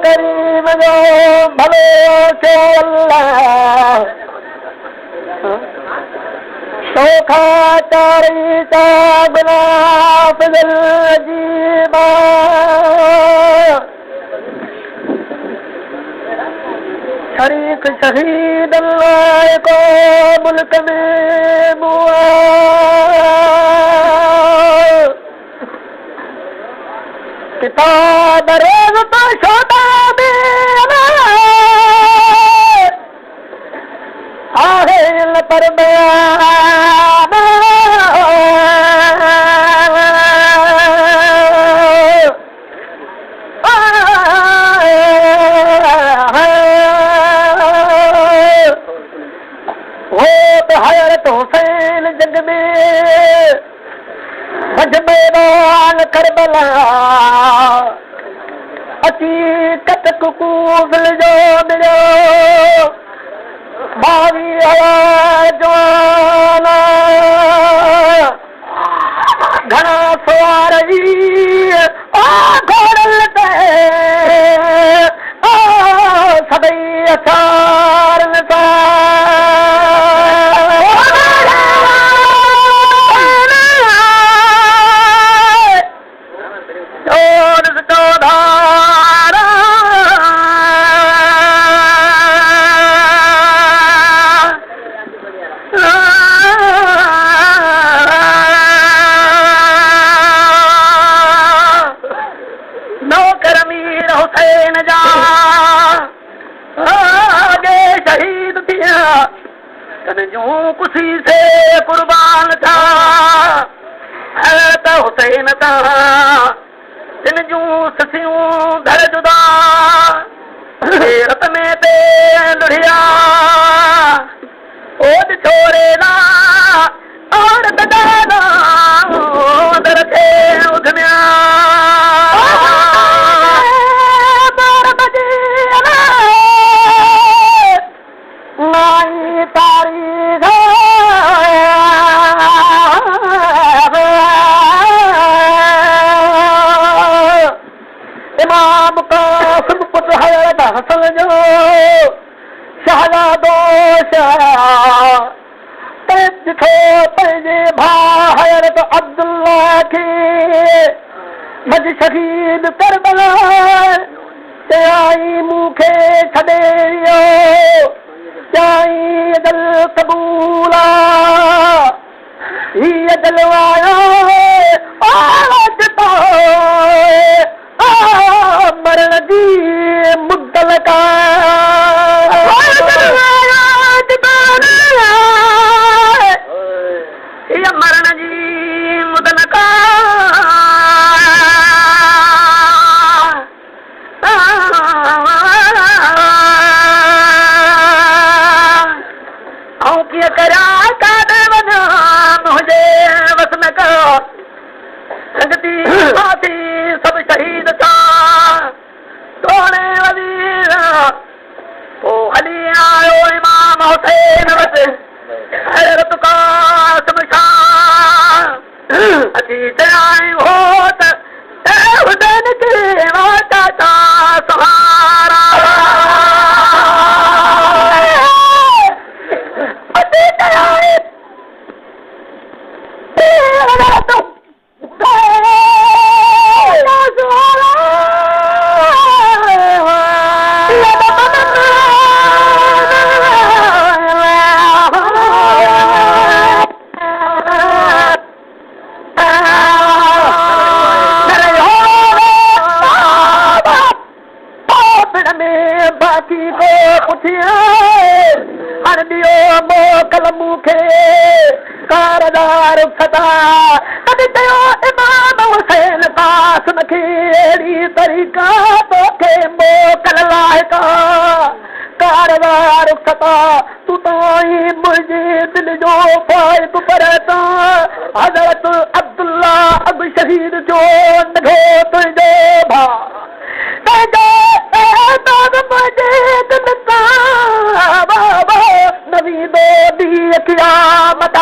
करीम जो भलो छो अल्लाह शोखा चारी ता बिना फजल जीबा शरीक शहीद अल्लाह को मुल्क में मुआ किताब रोज तो छोटा आहिल पर बयान वो तो हज़रत हुसैन जंग में भज मैदान करबला अची कटक कूफिल जो मिलियो भावी जवाना घणा सवार घोड़ल ते सभई अचारन कुसी से कुर्बान था तो हुसैन था जिन जूं ससियूं घर जुदा रत में पे लुढ़िया ओद छोरे ना और बदाना दर थे उधमिया नाई तारी इमाम कासिम पुत्र हज़रत हसन जो शहजादो ॾिठो पंहिंजे भाउ हज़रत अब्दुल्ला खे भॼ शहीद करबला चयाई मूंखे छॾे वियो चयाई अजल क़बूला ही अजल आयो मरण जी मुद्दल का मरण जी मुद्दल का ऐं कीअं करिया काॾे वञा मुंहिंजे वसन का संगती साथी सब शहीद था तोड़े वज़ीर ओ हली आयो इमाम हुसैन वट हैरत कासिम शाह अची चयाई होत ए हुसैन के वाटा ता सहारा अची चयाई मोकल मूंखे कारदार सदा तॾहिं चयो इमाम हुसैन कासिम खे अहिड़ी तरीक़ा तोखे मोकल लाइका कारदार सदा तूं ताईं मुंहिंजे दिलि जो फ़ाइदो पर हज़रत अब्दुल्ला अबु शहीद जो नंढो तुंहिंजो भाउ नवी दो ॾींहं क़यामत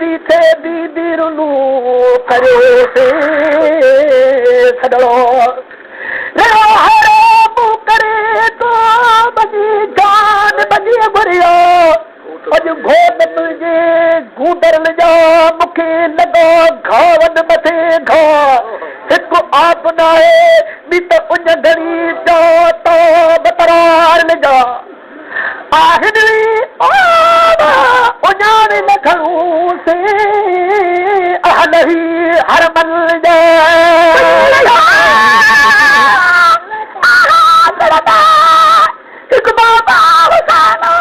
नबी थे दीदिरुनु करो से सदो रे हराम करे तो बजी जान बजी भरियो अज घोट मुझे गूदर ले जा मुखे लगा घावन मथे घा एक आप ना है बीत उन घड़ी जाता बतरार ले जा आखिरी आवा उन्याने लखनऊ से अहलही हर मल जा एक बाबा वसाना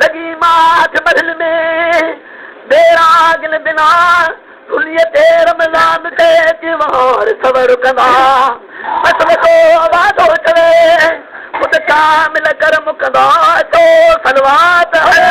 लगी माथ महल में बेरागल बिना रमज़ान ते जीवार सवर कंदा तो वादो चवे खुद कामिल करम कंदा तो सलवात है